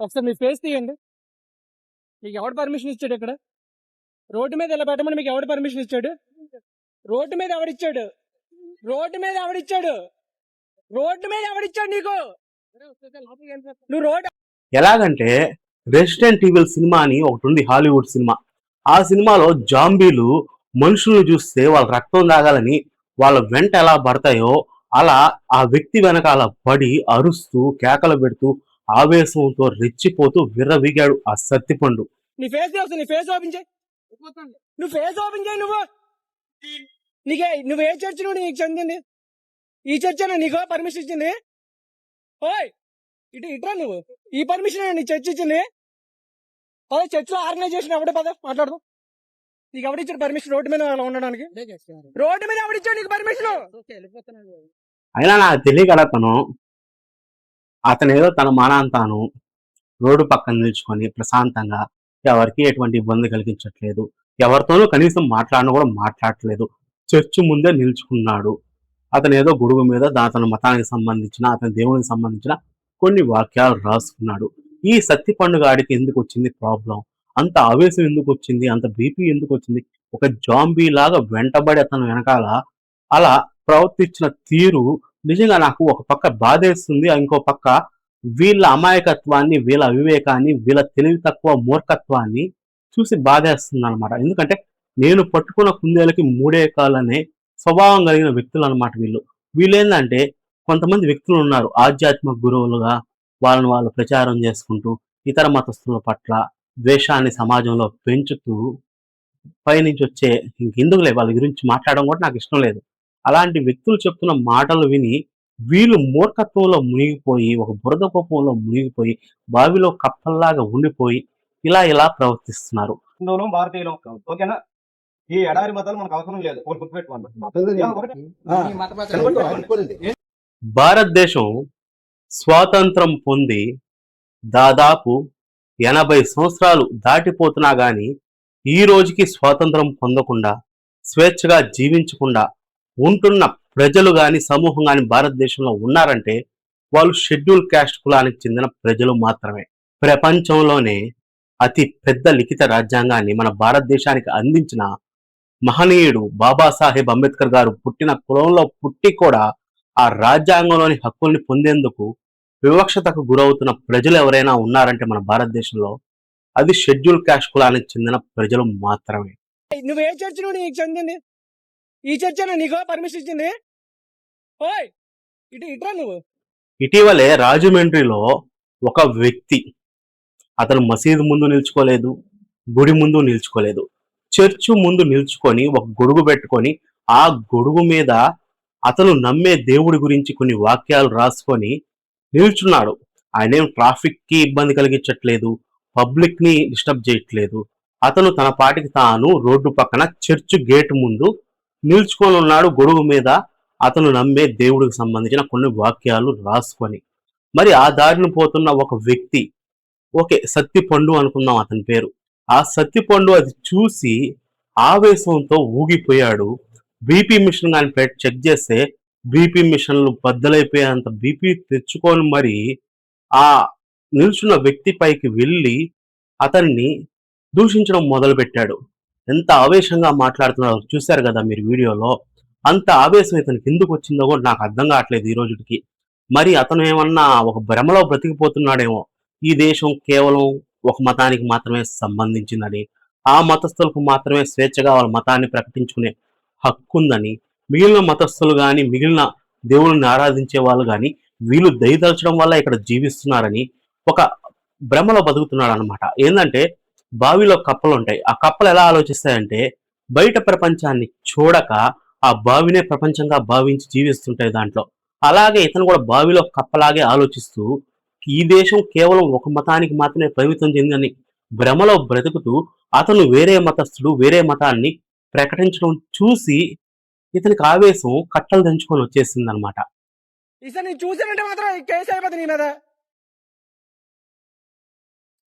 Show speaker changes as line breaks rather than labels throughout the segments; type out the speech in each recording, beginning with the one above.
ఒకసారి మీ ఫేస్ తీయండి. మీకు ఎవడు పర్మిషన్ ఇచ్చాడు? ఇక్కడ రోడ్డు మీద ఇలా పెట్టమని మీకు ఎవడు పర్మిషన్ ఇచ్చాడు? రోడ్డు మీద ఎవడిచ్చాడు? రోడ్డు మీద ఎవడిచ్చాడు? రోడ్డు మీద ఎవడిచ్చాడు నీకు? నువ్వు రోడ్డు
ఎలాగంటే రెసిడెంట్ ఈవిల్ సినిమా అని ఒకటి ఉంది, హాలీవుడ్ సినిమా. ఆ సినిమాలో జాంబీలు మనుషులను చూస్తే వాళ్ళ రక్తం తాగాలని వాళ్ళ వెంట ఎలా పడతాయో అలా ఆ వ్యక్తి వెనకాల పడి అరుస్తూ కేకలు పెడుతూ ఆవేశంతో రెచ్చిపోతూ విర్రవీగాడు ఆ సత్తిపండు.
నీ ఫేస్ నీ ఫేస్ ఓపెన్ చేయి. నువ్వు ఫేస్ ఓపెన్ చేయి. నువ్వు ఏ చర్చ్ నుండి నీకు చెందింది? ఈ చర్చ్ నీకు పర్మిషన్ ఇచ్చింది? ఓయ్ ఇట్రా నువ్వు. ఈ పర్మిషన్ నీ చర్చ్ ఇచ్చింది? పద చర్చ్ లో ఆర్గనైజేషన్ ఎవడే పద మాట్లాడదు. నీకు ఎవడిచ్చాడు పర్మిషన్ రోడ్డు మీద ఉండడానికి? రోడ్డు మీద ఎవడిచ్చాడు నీకు పర్మిషన్?
అయినా నాకు తెలియగల అతను ఏదో తన మానాన్ని తాను రోడ్డు పక్కన నిల్చుకొని ప్రశాంతంగా ఎవరికి ఎటువంటి ఇబ్బంది కలిగించట్లేదు, ఎవరితోనూ కనీసం మాట్లాడను కూడా మాట్లాడట్లేదు, చర్చి ముందే నిల్చుకున్నాడు. అతను ఏదో గొడుగు మీద అతని మతానికి సంబంధించిన అతని దేవునికి సంబంధించిన కొన్ని వాక్యాలు రాసుకున్నాడు. ఈ సత్తి పండుగ ఆడికి ఎందుకు వచ్చింది ప్రాబ్లం? అంత ఆవేశం ఎందుకు వచ్చింది? అంత బీపీ ఎందుకు వచ్చింది? ఒక జాంబీ లాగా వెంటబడి అతను వెనకాల అలా ప్రవర్తించిన తీరు నిజంగా నాకు ఒక పక్క బాధేస్తుంది, ఇంకో పక్క వీళ్ళ అమాయకత్వాన్ని, వీళ్ళ అవివేకాన్ని, వీళ్ళ తెలివి తక్కువ మూర్ఖత్వాన్ని చూసి బాధేస్తుంది అనమాట. ఎందుకంటే నేను పట్టుకున్న కుందేలకి మూడే కాళ్ళనే స్వభావం కలిగిన వ్యక్తులు అనమాట వీళ్ళు. వీళ్ళేందంటే కొంతమంది వ్యక్తులు ఉన్నారు ఆధ్యాత్మిక గురువులుగా వాళ్ళని వాళ్ళు ప్రచారం చేసుకుంటూ ఇతర మతస్థుల పట్ల ద్వేషాన్ని సమాజంలో పెంచుతూ పైనుంచి వచ్చే ఇంకెందుకులే వాళ్ళ గురించి మాట్లాడడం కూడా నాకు ఇష్టం లేదు. అలాంటి వ్యక్తులు చెప్తున్న మాటలు విని వీళ్ళు మూర్ఖత్వంలో మునిగిపోయి ఒక బురద కోపంలో మునిగిపోయి బావిలో కప్పల్లాగా ఉండిపోయి ఇలా ప్రవర్తిస్తున్నారు.
భారతీయులు ఓకేనా? ఈ ఎడారి మతాలు మనకు అవసరం లేదు.
భారతదేశం స్వాతంత్రం పొంది దాదాపు 80 సంవత్సరాలు దాటిపోతున్నా గాని ఈ రోజుకి స్వాతంత్రం పొందకుండా స్వేచ్ఛగా జీవించకుండా ఉంటున్న ప్రజలు గాని సమూహం గాని భారతదేశంలో ఉన్నారంటే వాళ్ళు షెడ్యూల్ క్యాస్ట్ కులానికి చెందిన ప్రజలు మాత్రమే. ప్రపంచంలోనే అతి పెద్ద లిఖిత రాజ్యాంగాన్ని మన భారతదేశానికి అందించిన మహనీయుడు బాబాసాహెబ్ అంబేద్కర్ గారు పుట్టిన కులంలో పుట్టి కూడా ఆ రాజ్యాంగంలోని హక్కుల్ని పొందేందుకు వివక్షతకు గురవుతున్న ప్రజలు ఎవరైనా ఉన్నారంటే మన భారతదేశంలో అది షెడ్యూల్ క్యాస్ట్ కులానికి చెందిన ప్రజలు మాత్రమే.
నువ్వు ఏ చర్చ్ నుండి నీకు చెందింది? ఈ చర్చ్ నీకు పర్మిషన్ ఇచ్చింది? ఓయ్ ఇట్రా నువ్వు.
ఇటీవలే రాజమండ్రిలో ఒక వ్యక్తి అతను మసీదు ముందు నిల్చుకోలేదు, గుడి ముందు నిల్చుకోలేదు, చర్చు ముందు నిల్చుకొని ఒక గొడుగు పెట్టుకొని ఆ గొడుగు మీద అతను నమ్మే దేవుడి గురించి కొన్ని వాక్యాలు రాసుకొని నిల్చున్నాడు. ఆయనేం ట్రాఫిక్ కి ఇబ్బంది కలిగించట్లేదు, పబ్లిక్ ని డిస్టర్బ్ చేయట్లేదు. అతను తన పాటికి తాను రోడ్డు పక్కన చర్చ్ గేట్ ముందు నిల్చుకొని ఉన్నాడు గొడుగు మీద అతను నమ్మే దేవుడికి సంబంధించిన కొన్ని వాక్యాలు రాసుకొని. మరి ఆ దారిని పోతున్న ఒక వ్యక్తి, ఓకే సత్తిపండు అనుకుందాం అతని పేరు, ఆ సత్తిపండు అది చూసి ఆవేశంతో ఊగిపోయాడు. బీపీ మిషన్ కానీ చెక్ చేస్తే బీపీ మిషన్లు బద్దలైపోయేంత బీపీ తెచ్చుకొని మరి ఆ నిల్చున్న వ్యక్తి పైకి వెళ్ళి అతన్ని దూషించడం మొదలుపెట్టాడు. ఎంత ఆవేశంగా మాట్లాడుతున్నారో చూశారు కదా మీరు వీడియోలో. అంత ఆవేశం ఇతనికి ఎందుకు వచ్చిందో కూడా నాకు అర్థం కావట్లేదు ఈ రోజుకి. మరి అతను ఏమన్నా ఒక భ్రమలో బ్రతికిపోతున్నాడేమో, ఈ దేశం కేవలం ఒక మతానికి మాత్రమే సంబంధించిందని, ఆ మతస్థులకు మాత్రమే స్వేచ్ఛగా వాళ్ళ మతాన్ని ప్రకటించుకునే హక్కు ఉందని, మిగిలిన మతస్థులు కానీ మిగిలిన దేవుళ్ళని ఆరాధించే వాళ్ళు కానీ వీళ్ళు దయదలచడం వల్ల ఇక్కడ జీవిస్తున్నారని ఒక భ్రమలో బతుకుతున్నాడు అనమాట. ఏంటంటే బావిలో కప్పలు ఉంటాయి, ఆ కప్పలు ఎలా ఆలోచిస్తాయంటే బయట ప్రపంచాన్ని చూడక ఆ బావినే ప్రపంచంగా భావించి జీవిస్తుంటాయి దాంట్లో. అలాగే ఇతను కూడా బావిలో కప్పలాగే ఆలోచిస్తూ ఈ దేశం కేవలం ఒక మతానికి మాత్రమే పరిమితం చెందని భ్రమలో బ్రతుకుతూ అతను వేరే మతస్థుడు వేరే మతాన్ని ప్రకటించడం చూసి ఇతనికి ఆవేశం కట్టలు దంచుకొని వచ్చేసింది అనమాట.
నేను చూసానంటే మాత్రం కేసు అయిపోతుంది నీ మీద.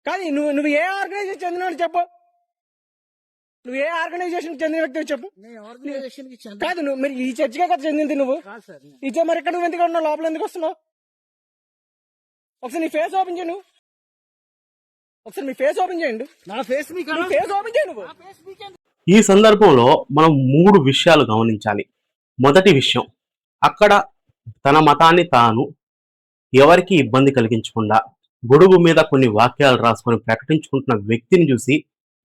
కానీ నువ్వు ఏ ఆర్గనైజేషన్ చెందిన చెప్పు. నువ్వు ఏ ఆర్గనైజేషన్ చెందిన వ్యక్తి చెప్పు. కాదు నువ్వు మరి ఈ చర్చికే కదా చెందింది నువ్వు. ఇచ్చే మరి ఇక్కడ నువ్వు ఎందుకు ఉన్నావు, లోపల ఎందుకు వస్తున్నావు? ఒకసారి నీ ఫేస్ ఓపెన్ చేయి నువ్వు. ఒకసారి మీ ఫేస్ ఓపెన్ చేయండి.
నా ఫేస్ మీకు
మీ ఫేస్ ఓపెన్ చేయండి నువ్వు.
ఈ సందర్భంలో మనం 3 విషయాలు గమనించాలి. మొదటి విషయం, అక్కడ తన మతాన్ని తాను ఎవరికి ఇబ్బంది కలిగించకుండా గొడుగు మీద కొన్ని వాక్యాలు రాసుకొని ప్రకటించుకుంటున్న వ్యక్తిని చూసి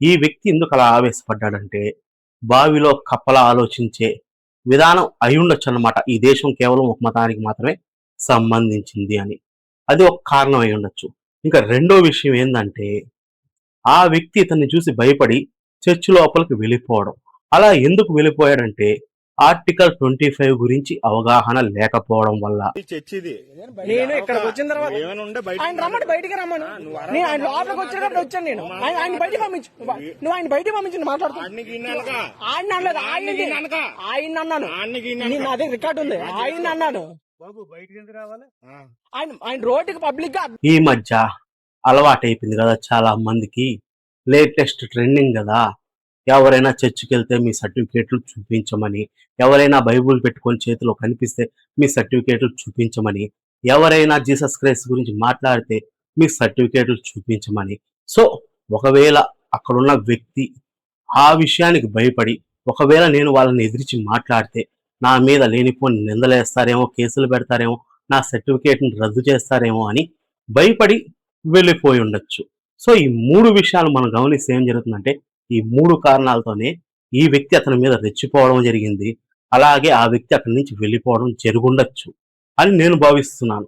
ఈ వ్యక్తి ఎందుకు అలా ఆవేశపడ్డాడంటే బావిలో కప్పలా ఆలోచించే విధానం అయి ఉండొచ్చు అన్నమాట. ఈ దేశం కేవలం ఒక మతానికి మాత్రమే సంబంధించింది అని. అది ఒక కారణం అయి ఉండొచ్చు. ఇంకా రెండో విషయం ఏంటంటే ఆ వ్యక్తి ఇతన్ని చూసి భయపడి చర్చి లోపలికి వెళ్ళిపోవడం. అలా ఎందుకు వెళ్ళిపోయాడంటే ఆర్టికల్ 25 గురించి అవగాహన లేకపోవడం వల్ల.
చర్చిది
నేను ఇక్కడికి వచ్చిన తర్వాత
ఏమైనా ఉంటే బయట
ఆయన రమ్మని బయటికి రమ్మను. నేను ఆయన లోపలికి వచ్చినప్పుడు వచ్చాను. నేను ఆయన బయటికి పంపించు. నువ్వు ఆయన బయటికి పంపించి మాట్లాడుతున్నాను. ఆయన అనలేదు. ఆయన అన్నాను. నేను అదే రికార్డు ఉంది. ఆయన అన్నాను.
బాబు బయటికి ఎందుకు రావాలి?
ఆయన రోడ్డుకి పబ్లిక్ గా
ఈ మధ్య అలవాటైపోయింది కదా చాలా మందికి, లేటెస్ట్ ట్రెండింగ్ కదా, ఎవరైనా చర్చికి వెళ్తే మీ సర్టిఫికేట్లు చూపించమని, ఎవరైనా బైబుల్ పెట్టుకొని చేతిలో కనిపిస్తే మీ సర్టిఫికేట్లు చూపించమని, ఎవరైనా జీసస్ క్రైస్ట్ గురించి మాట్లాడితే మీ సర్టిఫికేట్లు చూపించమని. సో ఒకవేళ అక్కడున్న వ్యక్తి ఆ విషయానికి భయపడి, ఒకవేళ నేను వాళ్ళని ఎదిరించి మాట్లాడితే నా మీద లేనిపోని నిందలేస్తారేమో, కేసులు పెడతారేమో, నా సర్టిఫికేట్ని రద్దు చేస్తారేమో అని భయపడి వెళ్ళిపోయి ఉండొచ్చు. సో ఈ 3 విషయాలు మనం గమనిస్తే ఏం జరుగుతుందంటే ఈ 3 కారణాలతోనే ఈ వ్యక్తి అతని మీద రెచ్చిపోవడం జరిగింది. అలాగే ఆ వ్యక్తి అక్కడి నుంచి వెళ్ళిపోవడం జరుగుండొచ్చు అని నేను భావిస్తున్నాను.